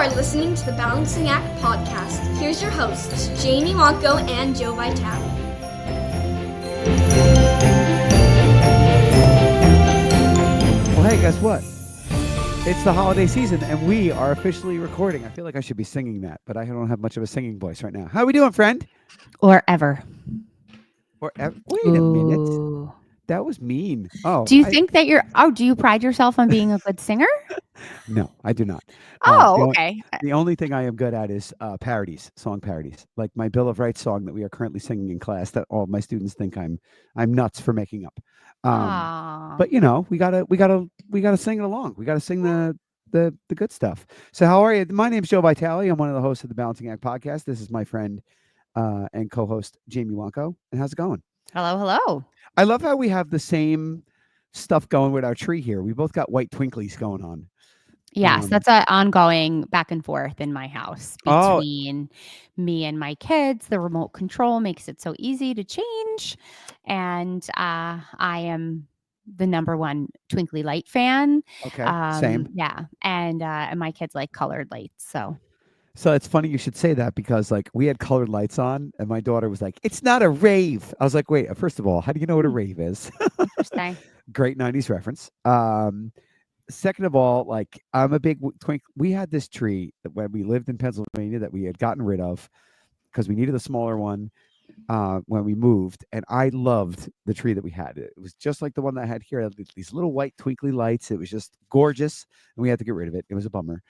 are listening to the Balancing Act podcast. Here's your hosts, Jamie Wonko and Joe Vitale. Well, hey, guess what? It's the holiday season, and we are officially recording. I feel like I should be singing that, but I don't have much of a singing voice right now. How are we doing, friend? Or ever. Wait a minute. That was mean. Oh, do you think that do you pride yourself on being a good singer? No, I do not. Okay. The only thing I am good at is parodies, song parodies, like my Bill of Rights song that we are currently singing in class that all my students think I'm nuts for making up. But you know, we gotta sing it along. We gotta sing the good stuff. So how are you? My name's Joe Vitale. I'm one of the hosts of the Balancing Act podcast. This is my friend and co-host Jamie Wonko. And how's it going? Hello. I love how we have the same stuff going with our tree here. We both got white twinklies going on. Yes, that's an ongoing back and forth in my house between me and my kids. The remote control makes it so easy to change. And I am the number one twinkly light fan. Okay, same. Yeah. And my kids like colored lights. So it's funny you should say that because like we had colored lights on and my daughter was like, "It's not a rave." I was like, "Wait, first of all, how do you know what a rave is?" Interesting. Great 90s reference. Second of all, like I'm a big we had this tree when we lived in Pennsylvania that we had gotten rid of because we needed a smaller one when we moved, and I loved the tree that we had. It was just like the one that I had here. It had these little white twinkly lights. It was just gorgeous, and we had to get rid of it. It was a bummer.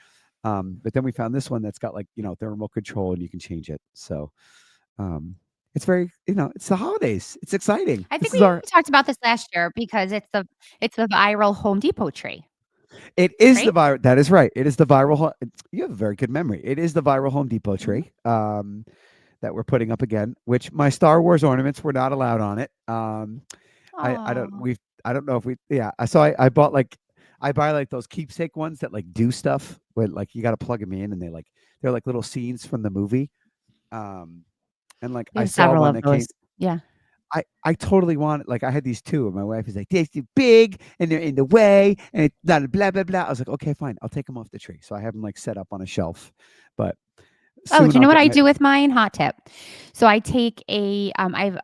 But then we found this one that's got like, the remote control and you can change it. So it's very, it's the holidays. It's exciting. I think we talked about this last year because it's the viral Home Depot tree. It is right? The viral. That is right. It is the viral. You have a very good memory. It is the viral Home Depot tree that we're putting up again, which my Star Wars ornaments were not allowed on it. I don't know if we, yeah. So I bought I buy like those keepsake ones that like do stuff where like you got to plug them in and they're like little scenes from the movie. And like I saw one that came. Yeah. I totally want I had these two and my wife is like, they're too big and they're in the way and it's not blah blah blah. I was like, okay, fine, I'll take them off the tree. So I have them like set up on a shelf. But do you know what I do with mine? Hot tip. So I take I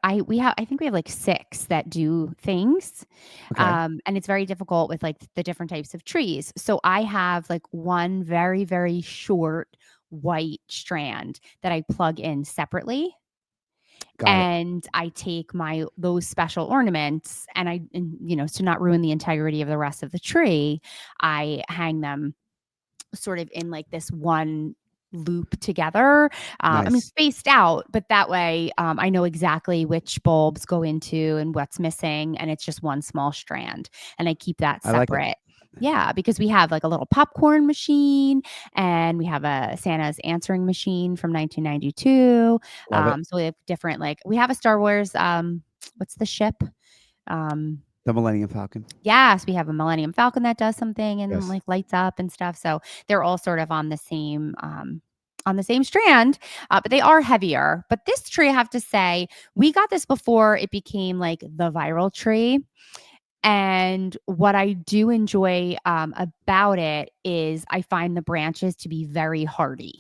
think we have like 6 that do things. Okay. And it's very difficult with like the different types of trees. So I have like one very, very short white strand that I plug in separately. And I take those special ornaments and to not ruin the integrity of the rest of the tree, I hang them sort of in like this one loop together. Nice. I mean, spaced out, but that way I know exactly which bulbs go into and what's missing. And it's just one small strand. And I keep that separate. Like yeah, because we have like a little popcorn machine and we have a Santa's answering machine from 1992. So we have different, we have a Star Wars, what's the ship? The Millennium Falcon. Yes, we have a Millennium Falcon that does something and like lights up and stuff. So they're all sort of on the same strand, but they are heavier. But this tree, I have to say, we got this before it became like the viral tree. And what I do enjoy about it is I find the branches to be very hardy.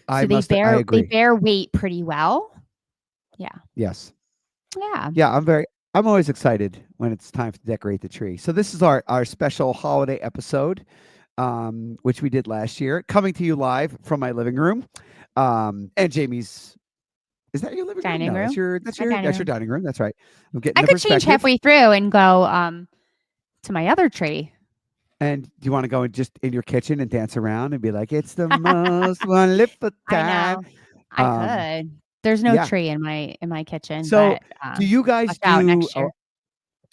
So they bear weight pretty well. Yeah. Yes. Yeah. Yeah, I'm always excited when it's time to decorate the tree. So this is our special holiday episode, which we did last year, coming to you live from my living room. And Jamie's. Is that your living dining room? That's your dining room. That's right. I could change halfway through and go to my other tree. And do you want to go just in your kitchen and dance around and be like, "It's the most wonderful time"? I could. There's no tree in my kitchen. So, do you guys do? Next year.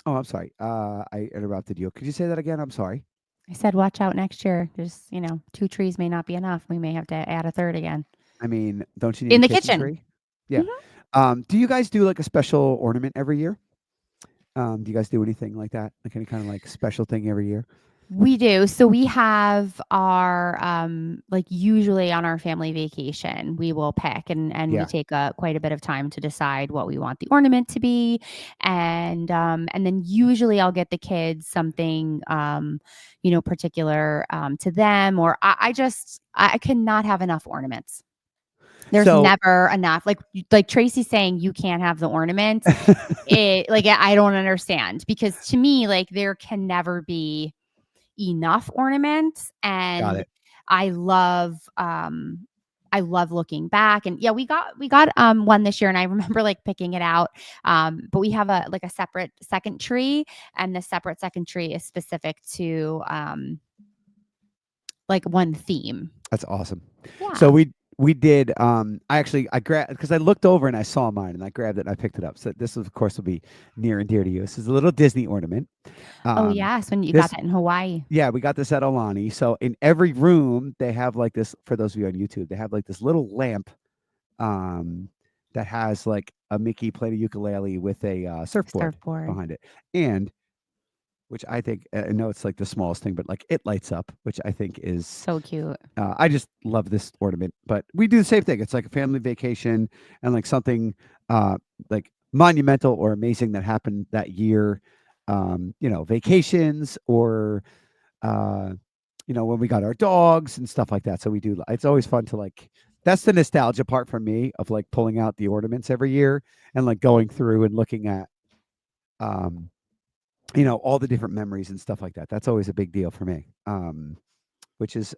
Oh, I'm sorry. I interrupted you. Could you say that again? I'm sorry. I said, watch out next year. There's 2 trees may not be enough. We may have to add a third again. I mean, don't you need in a the kitchen? Tree? Yeah. Mm-hmm. Do you guys do like a special ornament every year? Do you guys do anything like that? Like any kind of like special thing every year? We do. So we have our like usually on our family vacation, we will pick and we Yeah. take quite a bit of time to decide what we want the ornament to be. And then usually I'll get the kids something particular to them, or I cannot have enough ornaments. There's So never enough. Like Tracy's saying you can't have the ornaments. I don't understand, because to me, like, there can never be enough ornaments. got And it. I love looking back. And yeah, we got one this year, and I remember like picking it out. But we have a separate second tree, and the separate second tree is specific to like one theme. That's awesome. So Yeah. we did I grabbed, because I looked over and I saw mine and I grabbed it and I picked it up. So this of course will be near and dear to you. This is a little Disney ornament. Oh Um yes, when you got this that in Hawaii. Yeah, we got this at Alani. So in every room they have like this, for those of you on YouTube, they have like this little lamp um that has like a Mickey playing a ukulele with a surfboard Surfboard. behind it. And which I think, I know it's like the smallest thing, but like it lights up, which I think is, So cute. I just love this ornament. But we do the same thing. It's like a family vacation and like something like monumental or amazing that happened that year. Vacations or uh, when we got our dogs and stuff like that. So we do. It's always fun to like. That's the nostalgia part for me of like pulling out the ornaments every year and like going through and looking at um all the different memories and stuff like that. That's always a big deal for me. Which is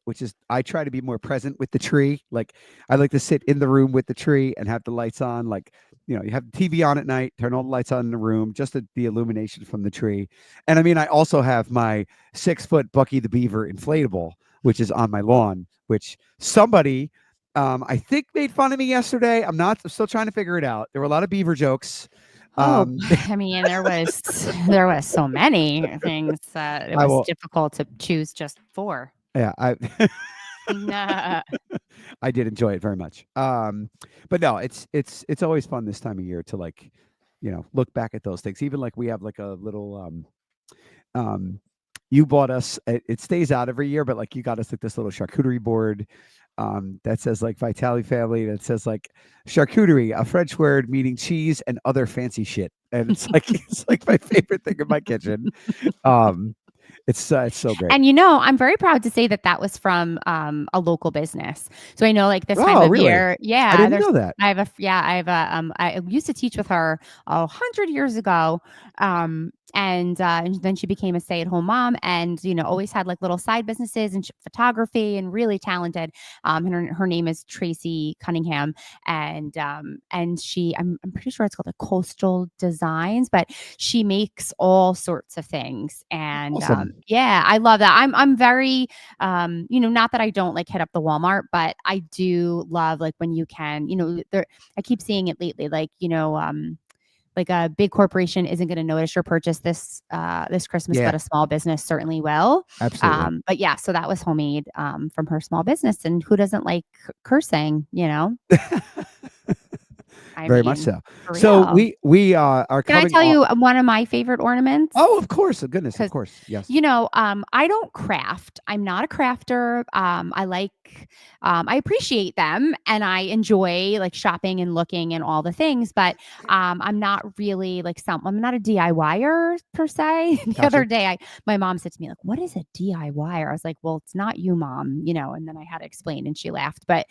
I try to be more present with the tree. Like I like to sit in the room with the tree and have the lights on. Like, you have the TV on at night, turn all the lights on in the room, just the illumination from the tree. And I mean, I also have my 6-foot Bucky the Beaver inflatable, which is on my lawn, which somebody I think made fun of me yesterday. I'm still trying to figure it out. There were a lot of beaver jokes. Oh, I mean, there was so many things that it I was will. difficult to choose just four. Yeah, Nah. I did enjoy it very much. But no, it's always fun this time of year to like, look back at those things. Even like we have like a little um you bought us it stays out every year, but like you got us like this little charcuterie board that says like Vitali family, that says like charcuterie, a French word meaning cheese and other fancy shit. And it's like it's like my favorite thing in my kitchen. It's so great. And I'm very proud to say that was from a local business. So I know, like, this time Oh, of really? year, I yeah, didn't know that. I used to teach with her 100 years ago. And then she became a stay-at-home mom, and always had like little side businesses and photography, and really talented. Her name is Tracy Cunningham, and I'm pretty sure it's called a Coastal Designs, but she makes all sorts of things. And Awesome. yeah, I love that. I'm very not that I don't like hit up the Walmart, but I do love, like, when you can, I keep seeing it lately, like a big corporation isn't going to notice your purchase this Christmas, Yeah. but a small business certainly will. Absolutely. But yeah, so that was homemade from her small business, and who doesn't like cursing? I Very much mean, so. for So real. we are Can I coming tell off. you one of my favorite ornaments? Oh, of course. Goodness, of 'Cause, course. Yes. I don't craft. I'm not a crafter. I appreciate them, and I enjoy like shopping and looking and all the things, but I'm not really like I'm not a DIYer per se. The other Gotcha. day my mom said to me, like, "What is a DIYer?" I was like, "Well, it's not you, Mom," and then I had to explain, and she laughed. But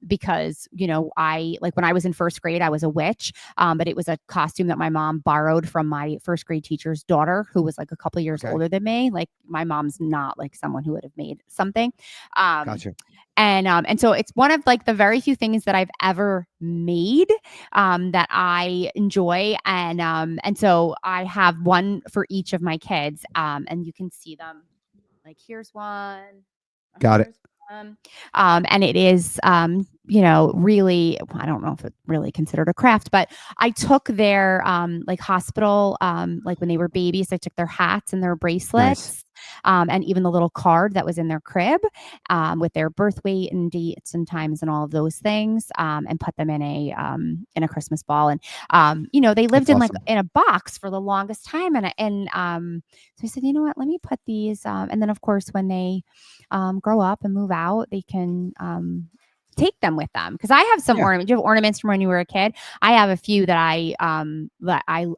because I, like, when I was in first grade, I was a witch. But it was a costume that my mom borrowed from my first grade teacher's daughter, who was like a couple years Okay. older than me. Like, my mom's not like someone who would have made something. Um, Gotcha. and so it's one of like the very few things that I've ever made that I enjoy. And so I have one for each of my kids. And you can see them. Like, here's one. Got it. Here's one. And it is, really, I don't know if it's really considered a craft, but I took their like hospital, like when they were babies, I took their hats and their Nice. bracelets. and even the little card that was in their crib with their birth weight and dates and times and all of those things, and put them in a Christmas ball. And they lived That's in like awesome. in a box for the longest time, so I said, you know what, let me put these, and then of course when they grow up and move out, they can take them with them, because I have some Yeah. ornaments. Do you have ornaments from when you were a kid? I have a few that I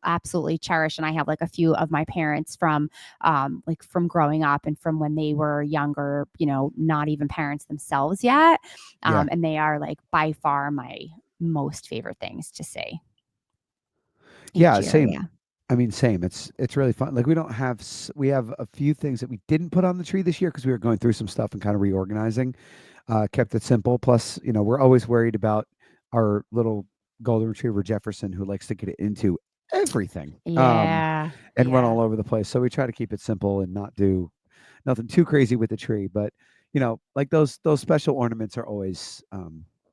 absolutely cherish, and I have like a few of my parents from like from growing up and from when they were younger, not even parents themselves yet, Yeah. and they are like by far my most favorite things to see each Yeah. year. Same. Yeah. I mean, same. It's really fun. Like we have a few things that we didn't put on the tree this year because we were going through some stuff and kind of reorganizing. Kept it simple. Plus, we're always worried about our little golden retriever Jefferson, who likes to get into everything, Yeah. and run Yeah. all over the place. So we try to keep it simple and not do nothing too crazy with the tree. But like those special ornaments are always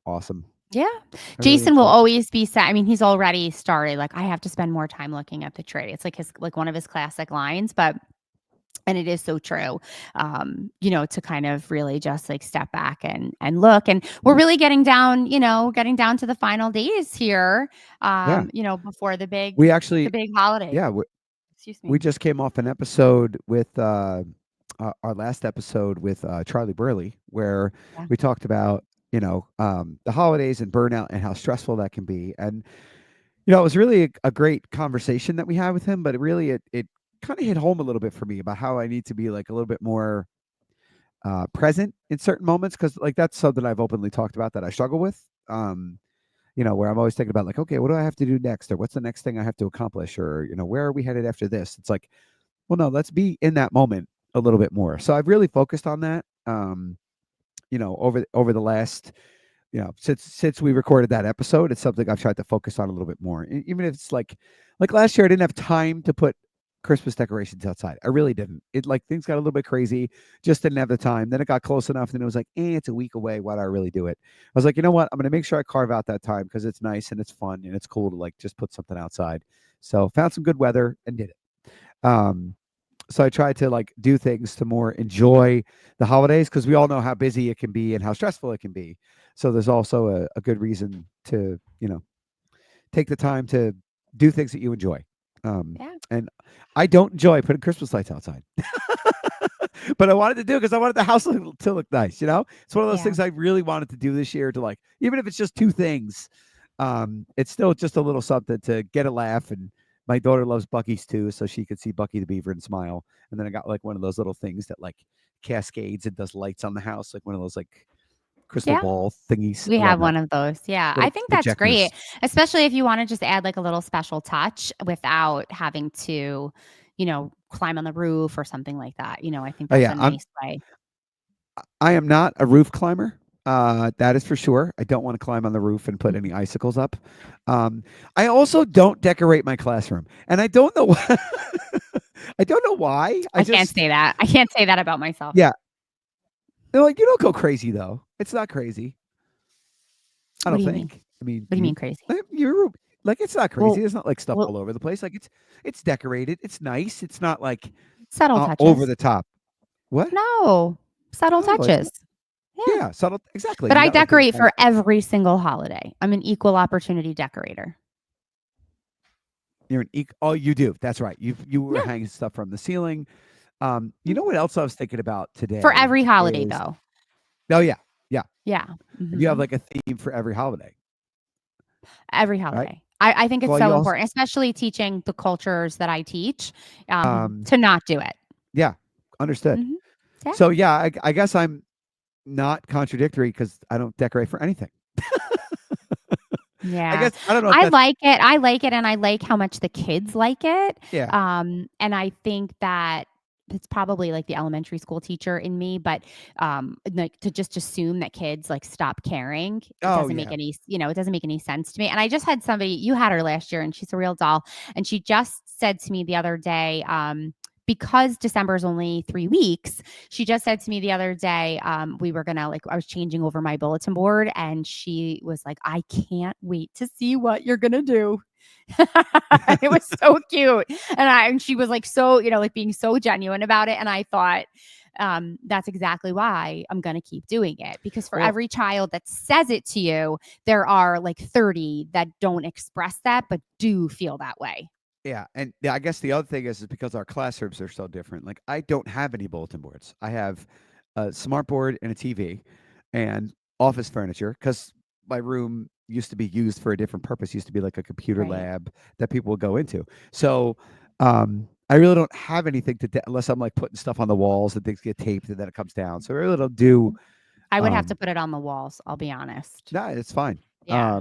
awesome. Yeah. I really Jason will enjoy. always be sad. I mean, he's already started. Like, I have to spend more time looking at the tree. It's like one of his classic lines, and it is so true. To kind of really just like step back and look. And we're really getting down to the final days here. Yeah, Before we the actually, big holiday. yeah, Oh, excuse we me. just came off an episode with our last episode with Charlie Burley, where Yeah. we talked about the holidays and burnout and how stressful that can be. And it was really a great conversation that we had with him, but it kind of hit home a little bit for me about how I need to be like a little bit more present in certain moments, because like that's something I've openly talked about that I struggle with. Where I'm always thinking about like, okay, what do I have to do next, or what's the next thing I have to accomplish, or where are we headed after this? It's like, well, no, let's be in that moment a little bit more. So I've really focused on that. Over the last, since we recorded that episode, it's something I've tried to focus on a little bit more. Even if it's like last year, I didn't have time to put Christmas decorations outside. I really didn't. It like things got a little bit crazy. Just didn't have the time. Then it got close enough, and it was like, it's a week away. Why do I really do it? I was like, you know what? I'm gonna make sure I carve out that time because it's nice and it's fun and it's cool to like just put something outside. So found some good weather and did it. So I tried to like do things to more enjoy the holidays, because we all know how busy it can be and how stressful it can be. So there's also a good reason to take the time to do things that you enjoy. Yeah. And I don't enjoy putting Christmas lights outside, but I wanted to do it because I wanted the house to look nice. It's one of those Yeah. things I really wanted to do this year, to like, even if it's just two things, it's still just a little something to get a laugh. And my daughter loves Bucky's too, so she could see Bucky the Beaver and smile. And then I got like one of those little things that like cascades and does lights on the house, like one of those like crystal Yeah. ball thingies. We I love have that. one of those. Yeah. I Little think that's great, projectors. especially if you want to just add like a little special touch without having to, climb on the roof or something like that. I think Oh that's yeah, a nice way. I am not a roof climber. That is for sure. I don't want to climb on the roof and put Mhm. any icicles up. I also don't decorate my classroom, and I don't know. I don't know why. I I can't just say that. I can't say that about myself. yeah. They're like, you don't go crazy though. It's not crazy. I What don't do you mean? think. I mean, What do you mean crazy? you're like, it's not crazy. Well, There's not like stuff well, all over the place. Like it's decorated. It's nice. It's not like subtle over touches. the top. What? No, subtle Oh, it's not. touches. Yeah. Yeah, subtle. Exactly. But You I got like the decorate for every single holiday. I'm an equal opportunity decorator. you're an oh, you do. That's right. You were Yeah. hanging stuff from the ceiling. You know what else I was thinking about For today every holiday, is though. oh yeah, yeah. Yeah. And you have Hmm. like a theme for every holiday, Every right? holiday. I think it's Well, so you also important, especially teaching the cultures that I teach, um to not do it. yeah, understood. Hmm. Yeah. So yeah, I guess I'm not contradictory because I don't decorate for anything. I Yeah. guess I don't know if I that's like it. I like it, and I like how much the kids like it. yeah. And I think that it's probably like the elementary school teacher in me, but like to just assume that kids like stop caring, it Oh doesn't make yeah. any, it doesn't make any sense to me. And I just had somebody, you had her last year, and she's a real doll, and she just said to me the other day, because December is only 3 weeks, she just said to me the other day, we were gonna like, I was changing over my bulletin board, and she was like, I can't wait to see what you're gonna do. It was so cute. And she was like, so, like being so genuine about it. And I thought, that's exactly why I'm going to keep doing it, because for Well, every child that says it to you, there are like 30 that don't express that, but do feel that way. yeah, and I guess the other thing is because our classrooms are so different. Like I don't have any bulletin boards. I have a smart board and a TV and office furniture because my room used to be used for a different purpose. Used to be like a computer Right. lab that people would go into. So I really don't have anything unless I'm like putting stuff on the walls and things get taped and then it comes down. So I really don't do. I would have to put it on the walls, I'll be honest. No, it's fine. Yeah.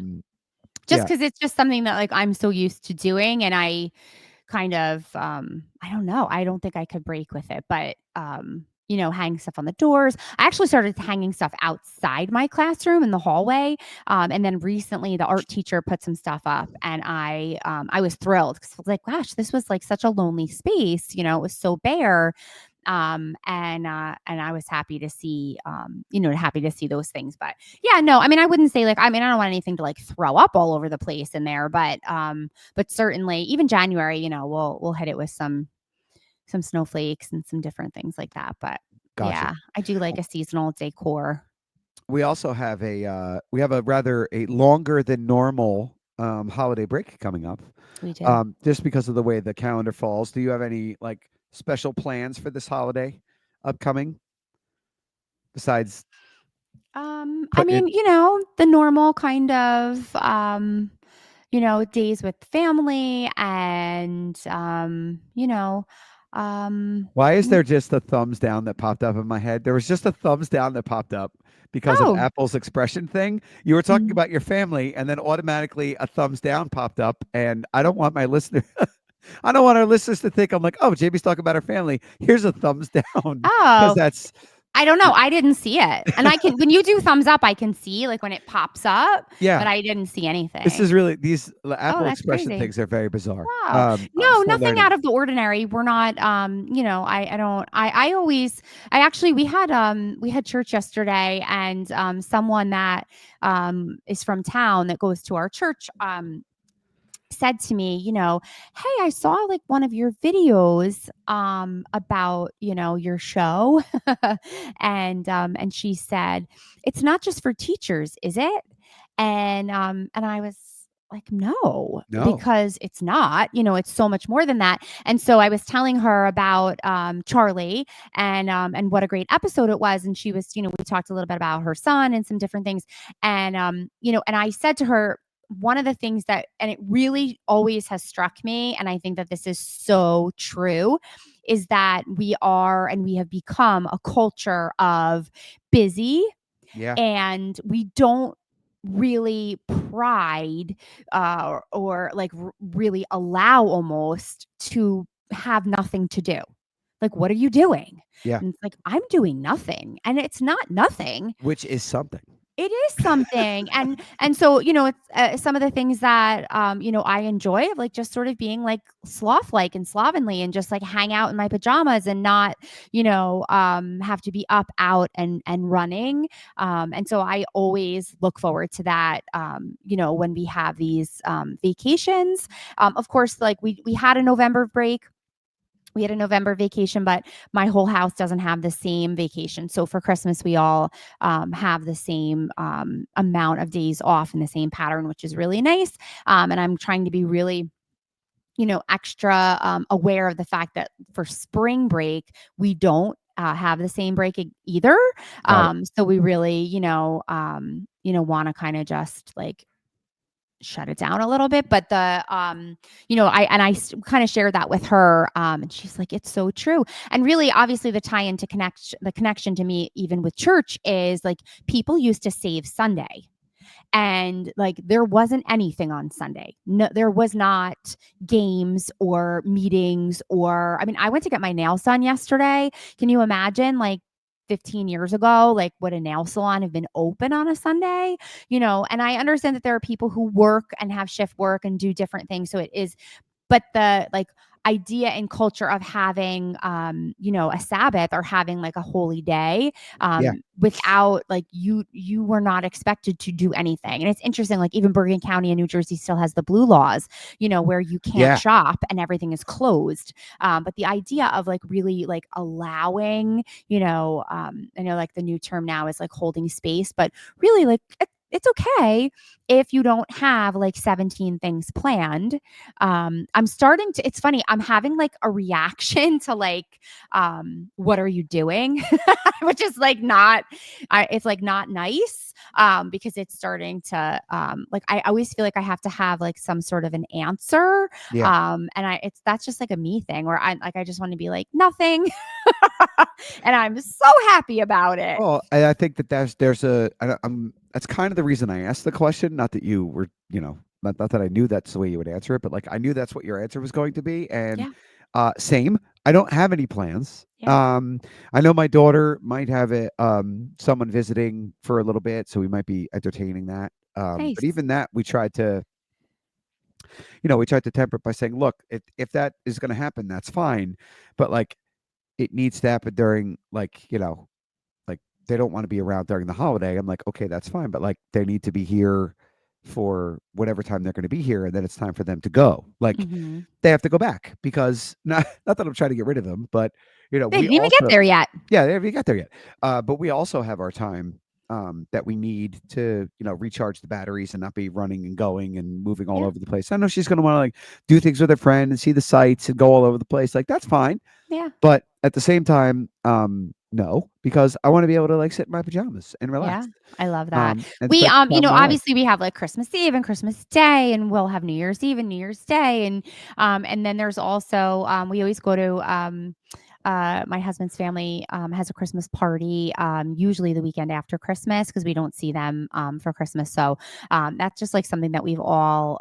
Just Yeah, because it's just something that like I'm so used to doing, and I kind of I don't know, I don't think I could break with it, but hang stuff on the doors. I actually started hanging stuff outside my classroom in the hallway, and then recently the art teacher put some stuff up, and I was thrilled because I was like, gosh, this was like such a lonely space, it was so bare. And I was happy to see, happy to see those things. But yeah, no, I mean, I wouldn't say like, I mean, I don't want anything to like throw up all over the place in there, but certainly even January, we'll hit it with some snowflakes and some different things like that. But gotcha. yeah, I do like a seasonal decor. We also have a rather a longer than normal holiday break coming up. We do. Just because of the way the calendar falls. Do you have any like special plans for this holiday upcoming besides I putting mean, in? the normal kind of, days with family and, Why is mm, there just a thumbs down that popped up in my head? There was just a thumbs down that popped up because of oh, Apple's expression thing. You were talking mm, about your family, and then automatically a thumbs down popped up, and I don't want my listener. I don't want our listeners to think I'm like, oh, Jamie's talking about her family. Here's a thumbs down because oh, that's I don't know. I didn't see it. And when you do thumbs up, I can see like when it pops up, but yeah. I didn't see This is anything. really these Oh, Apple that's expression crazy. things are very bizarre. Wow. I'm No, still nothing learning. out of the ordinary. We're not, I don't, I always, I actually, we had church yesterday, and, someone that, is from town that goes to our church, said to me, hey, I saw like one of your videos about, your show. And she said, it's not just for teachers, is it? And I was like, no, No. because it's not, it's so much more than that. And so I was telling her about Charlie, and what a great episode it was. And she was, we talked a little bit about her son and some different things. And I said to her, one of the things that, and it really always has struck me, and I think that this is so true, is that we are and we have become a culture of busy, Yeah. and we don't really pride, or like really allow almost to have nothing to do. Like, what are you doing? Yeah. And it's like, I'm doing nothing. And it's not nothing. Which is something. It is something. And so, it's some of the things that, I enjoy, like just sort of being like sloth like and slovenly and just like hang out in my pajamas and not, have to be up, out and running. And so I always look forward to that, when we have these vacations. Of course, like we had a November break. We had a November vacation, but my whole house doesn't have the same vacation. So for Christmas, we all have the same amount of days off in the same pattern, which is really nice. And I'm trying to be really, extra aware of the fact that for spring break, we don't have the same break either. Got it. So we really, want to kind of just like shut it down a little bit. But I kind of shared that with her, and she's like, it's so true. And really, obviously, the connection to me, even with church, is like people used to save Sunday. And like there wasn't anything on Sunday. No, there was not games or meetings, or I mean, I went to get my nails done yesterday. Can you imagine, like 15 years ago, like would a nail salon have been open on a Sunday? And I understand that there are people who work and have shift work and do different things. So it is, but idea and culture of having, a Sabbath or having like a holy day, Yeah. without like you were not expected to do anything. And it's interesting, like even Bergen County in New Jersey still has the blue laws, where you can't Yeah. shop and everything is closed. But the idea of like really like allowing, I know like the new term now is like holding space, but really like it's okay if you don't have like 17 things planned. It's funny, I'm having like a reaction to like, what are you doing? Which is like not, it's like not nice, because it's starting to, like, I always feel like I have to have like some sort of an answer. Yeah. That's just like a me thing where I just want to be like, nothing. And I'm so happy about it. Well, I think that that's kind of the reason I asked the question. Not that you were, not that I knew that's the way you would answer it, but like I knew that's what your answer was going to be. And Yeah. same. I don't have any plans. Yeah. I know my daughter might have someone visiting for a little bit, so we might be entertaining that. But Nice. even that, we tried to temper it by saying, look, if that is going to happen, that's fine, but like it needs to happen during like like they don't want to be around during the holiday. I'm like, okay, that's fine, but like they need to be here for whatever time they're going to be here, and then it's time for them to go. Like Hmm. they have to go back because not that I'm trying to get rid of them, but They we didn't even get also there yet. yeah, they haven't got there yet. But we also have our time that we need to recharge the batteries and not be running and going and moving all Yeah. over the place. I know she's going to want to like do things with her friend and see the sights and go all over the place. Like that's fine. Yeah. But at the same time, no, because I want to be able to like sit in my pajamas and Yeah. relax, I love that. and We, spend time with my wife. obviously we have like Christmas Eve and Christmas Day, and we'll have New Year's Eve and New Year's Day. And then there's also, we always go to, my husband's family, has a Christmas party, usually the weekend after Christmas because we don't see them, for Christmas. So, that's just like something that we've all,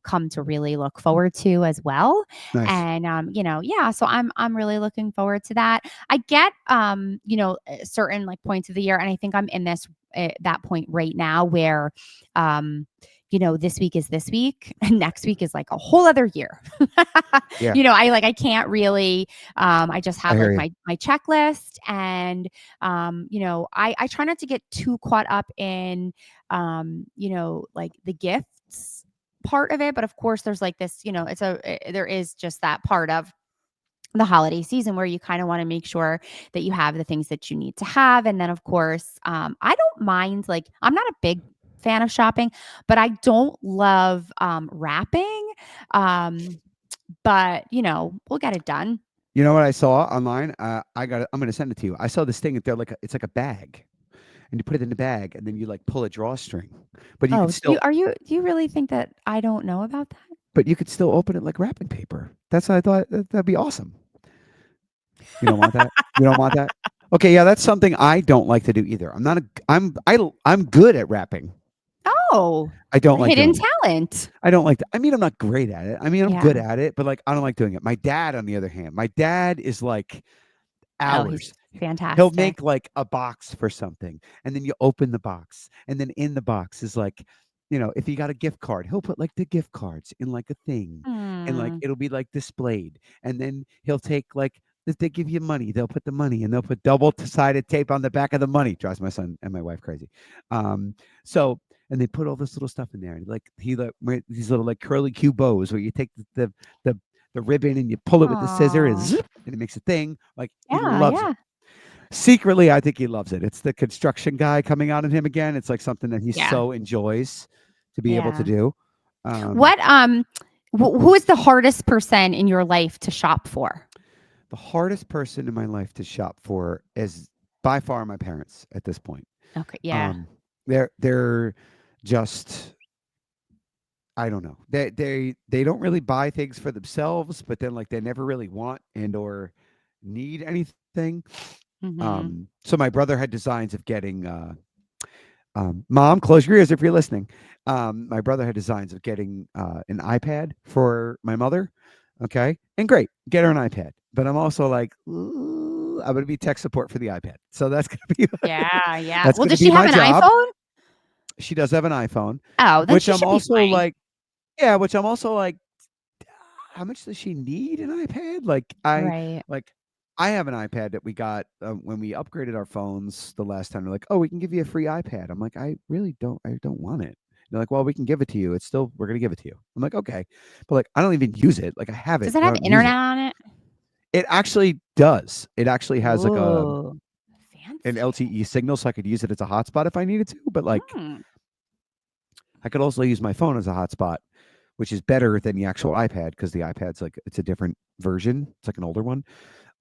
come to really look forward to as well. Nice. And, yeah, so I'm really looking forward to that. I get, certain like points of the year, and I think I'm in that point right now where, this week is this week, and next week is like a whole other year. Yeah, I can't really, I just I have hear like you. my checklist, and, I try not to get too caught up in, like the gifts part of it. But of course there's like this, there is just that part of the holiday season where you kind of want to make sure that you have the things that you need to have. And then of course, I don't mind, like, I'm not a big fan of shopping, but I don't love, wrapping. But we'll get it done. You know what I saw online? I'm going to send it to you. I saw this thing that it's like a bag, and you put it in the bag, and then you like pull a drawstring, but you Oh, could still, do you really think that I don't know about that? open it like wrapping paper. That's what I thought. That'd be awesome. You don't want that? You don't want that? Okay, yeah, that's something I don't like to do either. I'm good at wrapping. Oh, I don't a like hidden doing it. talent. I don't like I mean, I'm not great at it. I mean, I'm good Yeah. at it, but like I don't like doing it. My dad, on the other hand, my dad is like Oh, he's hours. He'll fantastic. make like a box for something, and then you open the box, and then in the box is like, if you got a gift card, he'll put like the gift cards in like a thing, and like Hmm. it'll be like displayed, and then he'll take like if they give you money, they'll put the money and they'll put double-sided tape on the back of the money. Drives my son and my wife crazy. So and they put all this little stuff in there, and like wear these little like curly Q bows where you take the the ribbon and you pull it with the scissor and Aw. zip, and it makes a thing. Like he Yeah, loves it. yeah, Secretly, I think he loves it. It's the construction guy coming out in him again. It's like something that he yeah, so enjoys to be able to yeah. do. Um, What, who is the hardest person in your life to shop for? the hardest person in my life to shop for is by far my parents at this point. Okay, yeah. Um, they're just I don't know. They don't really buy things for themselves, but then like they never really want and or need anything. Mhm. So my brother had designs of getting Mom, close your ears if you're listening. My brother had designs of getting an iPad for my mother. Okay. And great, get her an iPad. But I'm also like, "Ooh, I'm gonna be tech support for the iPad. So that's gonna be Yeah, yeah. that's Well, gonna does she be have my an job. iPhone? She does have an iPhone, Oh, then which she I'm should be also fine. like, yeah, which I'm also like, how much does she need an iPad? Like I have an iPad that we got when we upgraded our phones the last time. They're like, oh, we can give you a free iPad. I'm like, I don't want it. They're like, well, we can give it to you. We're gonna give it to you. I'm like, okay, but like, I don't even use it. Like, I have it, Does it but I have don't use internet it. on it? It actually does. It actually has like Ooh, an fancy. LTE signal, so I could use it as a hotspot if I needed to. But like, Hmm. I could also use my phone as a hotspot, which is better than the actual iPad because the iPad's like it's a different version. It's like an older one.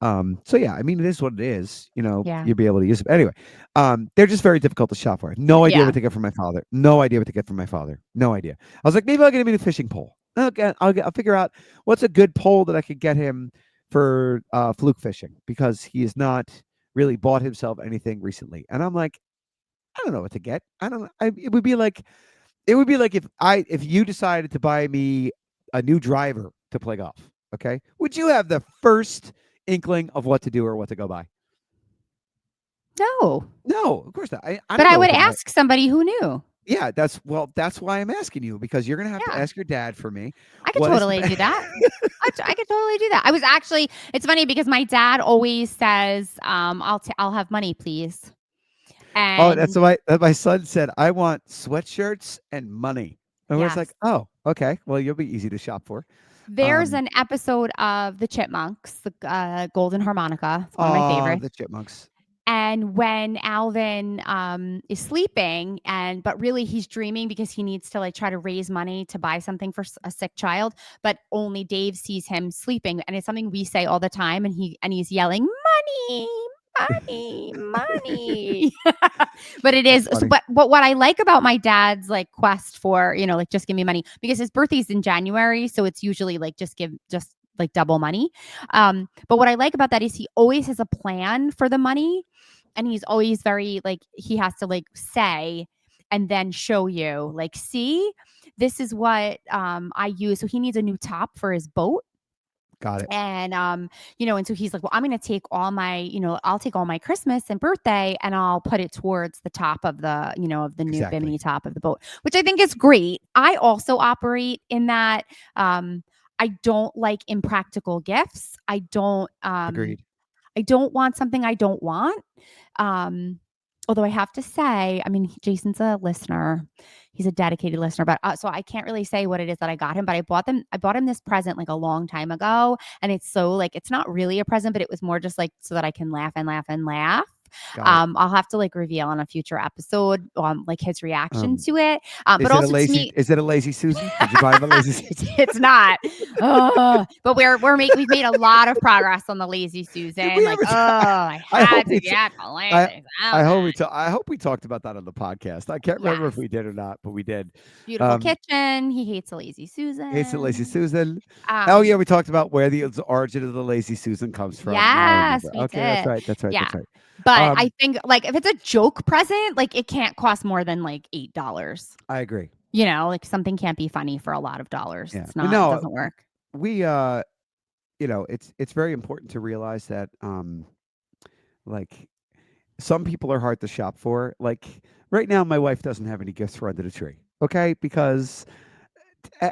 So yeah, I mean, it is what it is. Yeah. You'll be able to use it. But anyway, they're just very difficult to shop for. No idea Yeah. what to get from my father. No idea what to get from my father. No idea. I was like, maybe I'll get him a fishing pole. Okay, I'll figure out what's a good pole that I could get him for fluke fishing because he has not really bought himself anything recently. And I'm like, I don't know what to get. I don't know. It would be like if you decided to buy me a new driver to play golf. Okay, would you have the first inkling of what to do or what to go buy? No. No, of course not. I But don't I know would what to buy. ask somebody who knew. Yeah, that's why I'm asking you because you're gonna have to Yeah. ask your dad for me. I could What is the totally do that. I could totally do that. I was actually. It's funny because my dad always says, I'll have money, please." Oh, that's And why my son said, I want sweatshirts and money. And we're just like, yes, oh, okay. Well, you'll be easy to shop for. there's an episode of the Chipmunks, the Golden Harmonica. It's one of my Oh, favorites. the chipmunks. And when Alvin is sleeping, but really he's dreaming because he needs to like try to raise money to buy something for a sick child, but only Dave sees him sleeping, and it's something we say all the time, and he's yelling, "Money, money, money!" But it That's is. So, funny. but what I like about my dad's like quest for like just give me money, because his birthday's in January, so it's usually like just like double money. But what I like about that is he always has a plan for the money, and he's always very like he has to like say and then show you like, see, this is what I use. So he needs a new top for his boat. Got it. And and so he's like, well, I'm gonna take I'll take all my Christmas and birthday and I'll put it towards the top of the new Exactly. bimini top of the boat, which I think is great. I also operate in that. I don't like impractical gifts. Agreed. I don't want something I don't want. Um, Although I have to say, I mean, Jason's a listener. He's a dedicated listener, but so I can't really say what it is that I got him, but I bought him this present like a long time ago. And it's so like, it's not really a present, but it was more just like so that I can laugh and laugh and laugh. Got it. I'll have to like reveal on a future episode like his reaction Um, to it. is But it a also to lazy? me, Is it a lazy Susan? Did you buy him a lazy Susan? it's not. But we've made a lot of progress on the lazy Did Susan. we Like, ever? I I hope had to we. get the I lazy I hope we. Susan. I hope we talked about that on the podcast. I can't remember if Yes. we did or not, but we did. Beautiful Um, kitchen. He hates a lazy it's a lazy Susan. Susan. Oh Um, yeah, we talked about where the origin of the lazy Susan comes from. Now I yes, remember. we Okay, that's did. right. That's right. Yeah. That's right. But I Um, think like if it's a joke present, like it can't cost more than like $8. I agree. Like something can't be funny for a lot of dollars. Yeah. It No, doesn't work. we it's very important to realize that like some people are hard to shop for. Like right now, my wife doesn't have any gifts for under the tree. Okay, because uh,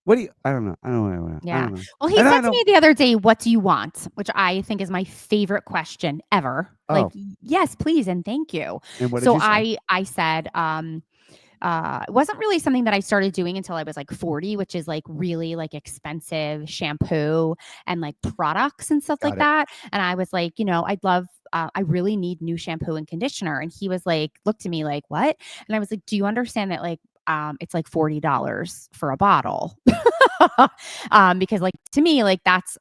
what do you? I don't know. I don't know. I Yeah. don't know. Well, he And said I to know. me the other day, "What do you want?" Which I think is my favorite question ever. Like, Oh, yes, please and thank you. and what did So you say? I said, it wasn't really something that I started doing until I was like 40, which is like really like expensive shampoo and like products and stuff like Got it. that. And I was like, I really need new shampoo and conditioner. And he was like, looked at me like, what? And I was like, do you understand that like, it's like $40 for a bottle? Because like to me, like that's,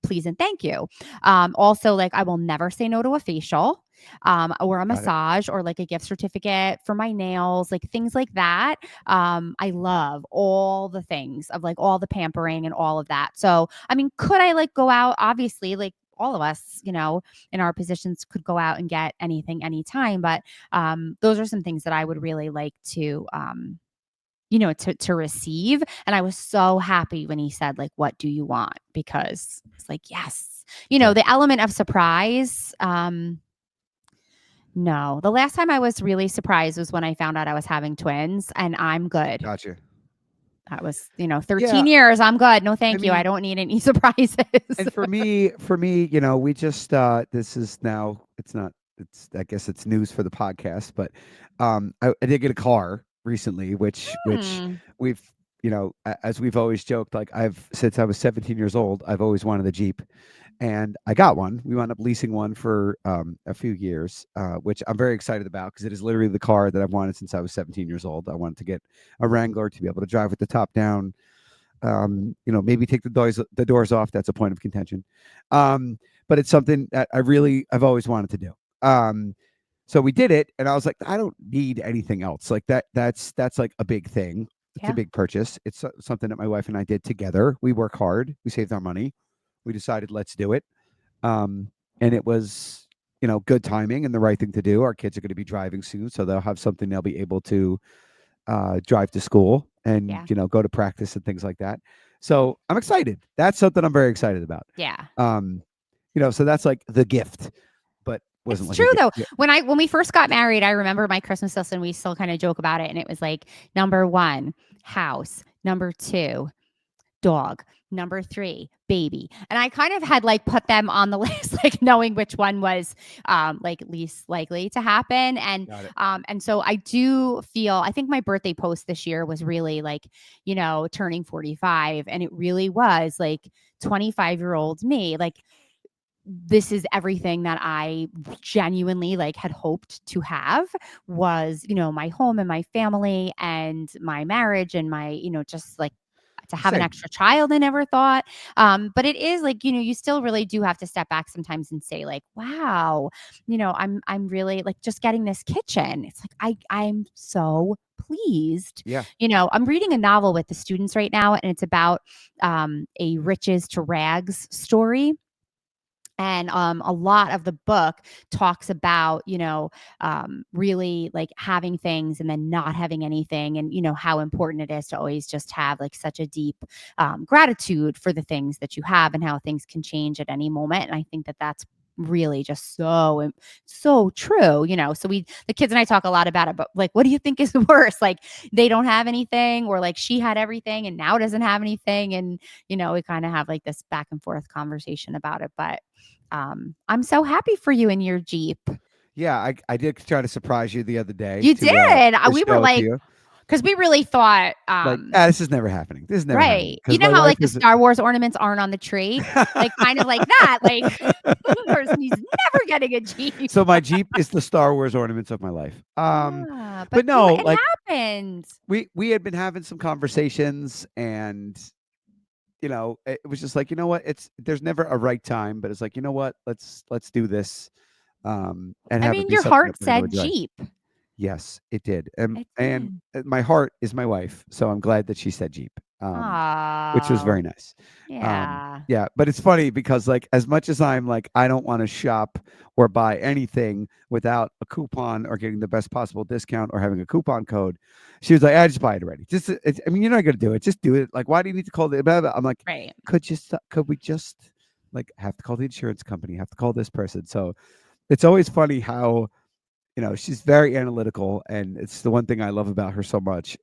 please and thank you. Also, like I will never say no to a facial or a Got it. massage or like a gift certificate for my nails, like things like that. I love all the things of like all the pampering and all of that. So, I mean, could I like go out? Obviously, like all of us, in our positions could go out and get anything anytime. But those are some things that I would really like to, to receive. And I was so happy when he said, like, what do you want? Because it's like, yes, Yeah. the element of surprise. No, the last time I was really surprised was when I found out I was having twins, and I'm good. Gotcha. that was, 13 years. I'm good. No, thank you. I mean, don't need any surprises. and for me, we just this is now it's not it's I guess it's news for the podcast, but I did get a car recently, which Hmm. we've as we've always joked, like I've since I was 17 years old, I've always wanted a Jeep, and I got one. We wound up leasing one for a few years, which I'm very excited about because it is literally the car that I've wanted since I was 17 years old. I wanted to get a Wrangler to be able to drive with the top down. Maybe take the doors off. That's a point of contention. But it's something that I've always wanted to do. So we did it, and I was like, I don't need anything else. Like that's like a big thing. It's a Yeah. big purchase. It's something that my wife and I did together. We work hard. We saved our money. We decided let's do it. And it was good timing and the right thing to do. Our kids are going to be driving soon, so they'll have something they'll be able to drive to school and Yeah. go to practice and things like that. So I'm excited. That's something I'm very excited about. Yeah. So that's like the gift, but wasn't It's like a true though. gift. When we first got married, I remember my Christmas list and we still kind of joke about it. And it was like number 1, house, number 2, dog, number 3, baby. And I kind of had like put them on the list, like knowing which one was like least likely to happen. Got it. And so I do feel, I think my birthday post this year was really like, turning 45. And it really was like 25-year-old me, like, this is everything that I genuinely like had hoped to have was, my home and my family and my marriage and my, just like to have an Same. extra child. I never thought. But it is like, you still really do have to step back sometimes and say like, wow, I'm really like just getting this kitchen. It's like, I'm so pleased. Yeah. I'm reading a novel with the students right now, and it's about a riches to rags story. And a lot of the book talks about, really like having things and then not having anything, and, how important it is to always just have like such a deep gratitude for the things that you have and how things can change at any moment. And I think that that's really just so true. So the kids and I talk a lot about it, but like, what do you think is worse? Like they don't have anything, or like she had everything and now doesn't have anything. And, we kind of have like this back and forth conversation about it, but I'm so happy for you in your Jeep. Yeah, I did try to surprise you the other day. You to, did. to We show were it to like, you. because we really thought, Like, this is never happening. This is never happening. right. 'Cause You know my how wife like the is Star Wars ornaments aren't on the tree, like kind of like that. Like he's never getting a Jeep. So my Jeep is the Star Wars ornaments of my life. Yeah, But no, it like happened. we had been having some conversations, and it was just like, what, there's never a right time, but it's like, what, let's do this, and have it be Your something heart that we're gonna said enjoy. Jeep. Yes, it did. And It and did. my heart is my wife, so I'm glad that she said Jeep, which was very Oh, nice. yeah. Yeah, but it's funny because like as much as I'm like I don't want to shop or buy anything without a coupon or getting the best possible discount or having a coupon code, she was like, "I just buy it already. Just, I mean, you're not gonna do it. Just do it. Like, why do you need to call the?" Blah, blah. I'm like, Right. could we just like have to call the insurance company, have to call this person? So it's always funny how she's very analytical, and it's the one thing I love about her so much.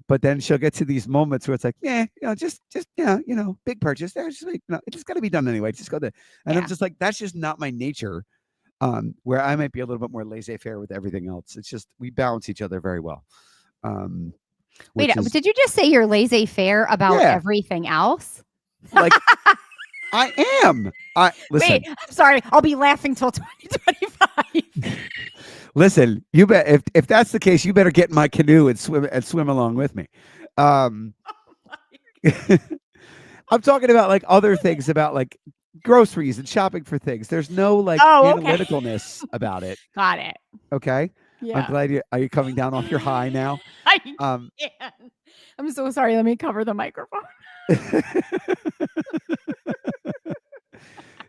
But then she'll get to these moments where it's like, yeah, just yeah, big purchase. There's just like, it just got to be done anyway. Just go there. And Yeah. I'm just like, that's just not my nature. Where I might be a little bit more laissez-faire with everything else. It's just we balance each other very well. Wait, Which is did you just say you're laissez-faire about Yeah. everything else? like I am. Listen. Wait, I'm sorry. I'll be laughing till 2025. Listen, you bet. If that's the case, you better get in my canoe and swim along with me. I'm talking about like other things, about like groceries and shopping for things. There's no like analyticalness about it. Got it. Okay. Yeah. I'm glad are you coming down off your high now? I can. I'm so sorry. Let me cover the microphone.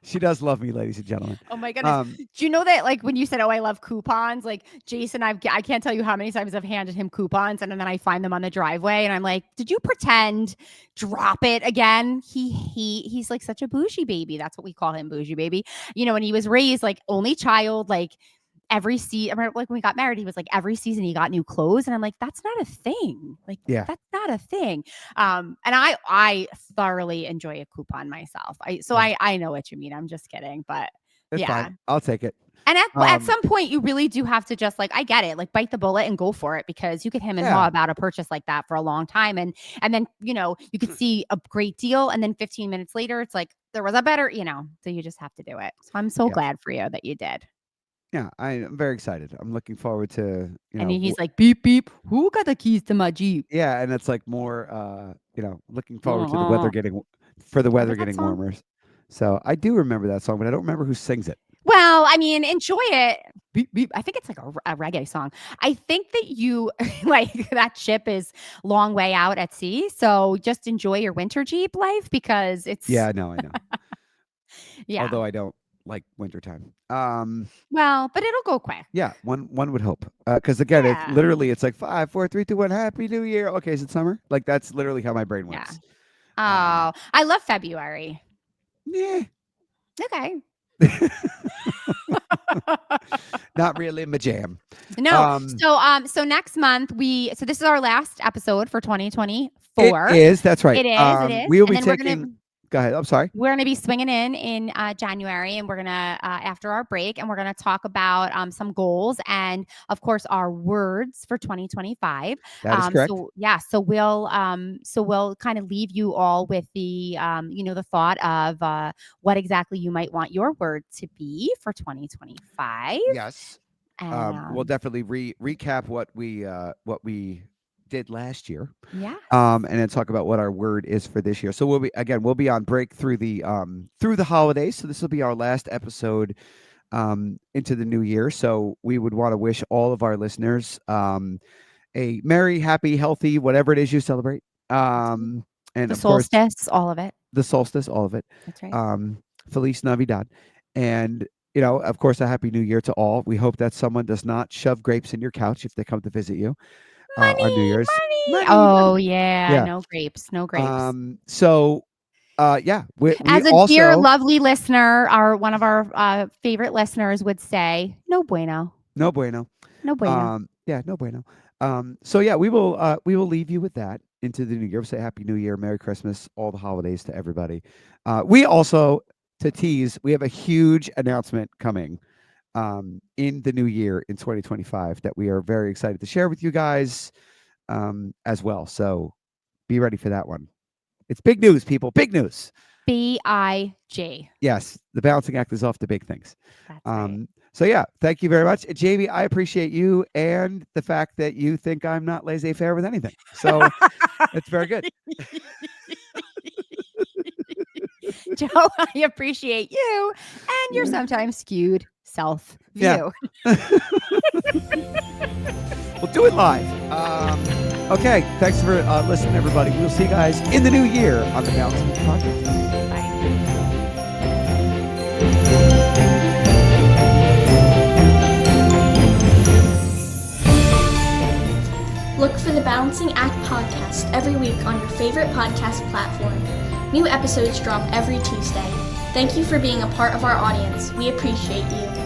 She does love me, ladies and gentlemen. Oh my goodness. Do you know that like when you said, "Oh, I love coupons," like Jason, I can't tell you how many times I've handed him coupons and then I find them on the driveway and I'm like, "Did you pretend? Drop it again?" He's like such a bougie baby. That's what we call him, bougie baby. And he was raised like only child, like every season, like when we got married, he was like, every season he got new clothes. And I'm like, that's not a thing. Like, that's not a thing. And I thoroughly enjoy a coupon myself. I know what you mean. I'm just kidding. But it's fine. I'll take it. And at some point, you really do have to just like, I get it, like bite the bullet and go for it, because you could him and haw about a purchase like that for a long time. And then, you could see a great deal. And then 15 minutes later, it's like, there was a better, so you just have to do it. So I'm so glad for you that you did. Yeah, I'm very excited. I'm looking forward to, and he's like, beep, beep, who got the keys to my Jeep? Yeah. And it's like more, looking forward to the weather getting warmer. So I do remember that song, but I don't remember who sings it. Well, I mean, enjoy it. Beep, beep. I think it's like a reggae song. I think that you like that ship is long way out at sea. So just enjoy your winter Jeep life, because it's. Yeah, I know. Yeah. Although I don't like wintertime. Well, but it'll go quick. Yeah, one would hope. Because again, it's like 5, 4, 3, 2, 1, Happy New Year. Okay, is it summer? Like that's literally how my brain works. Yeah. Oh, I love February. Yeah. Okay. Not really my jam. No. So next month so this is our last episode for 2024. It is. That's right. It is. We will be taking. Go ahead. I'm sorry. We're going to be swinging in January, and we're going to after our break, and we're going to talk about some goals and, of course, our words for 2025. That is correct. So we'll kind of leave you all with the the thought of what exactly you might want your word to be for 2025. Yes. And, we'll definitely recap what we did last year. Yeah. And then talk about what our word is for this year. So we'll be on break through the holidays. So this will be our last episode into the new year. So we would want to wish all of our listeners a merry, happy, healthy, whatever it is you celebrate. And the of solstice, course, all of it. The solstice, all of it. That's right. Feliz Navidad. And of course, a happy new year to all. We hope that someone does not shove grapes in your couch if they come to visit you. On New Year's. Money. Oh yeah, no grapes. So, we as a also, dear, lovely listener, one of our favorite listeners would say, "No bueno." No bueno. No bueno. No bueno. So yeah, we will leave you with that into the new year. Say Happy New Year, Merry Christmas, all the holidays to everybody. We also, to tease, we have a huge announcement coming in the new year in 2025 that we are very excited to share with you guys as well. So be ready for that one. It's big news, people. Big news. BIG. Yes, the balancing act is off to big things. That's right. So yeah, thank you very much, Jamie. I appreciate you and the fact that you think I'm not laissez-faire with anything. So it's very good. Joe, I appreciate you and your sometimes skewed self-view. Yeah. We'll do it live. Okay, thanks for listening, everybody. We'll see you guys in the new year on the Balancing Podcast. Bye. Look for the Balancing Act podcast every week on your favorite podcast platform. New episodes drop every Tuesday. Thank you for being a part of our audience. We appreciate you.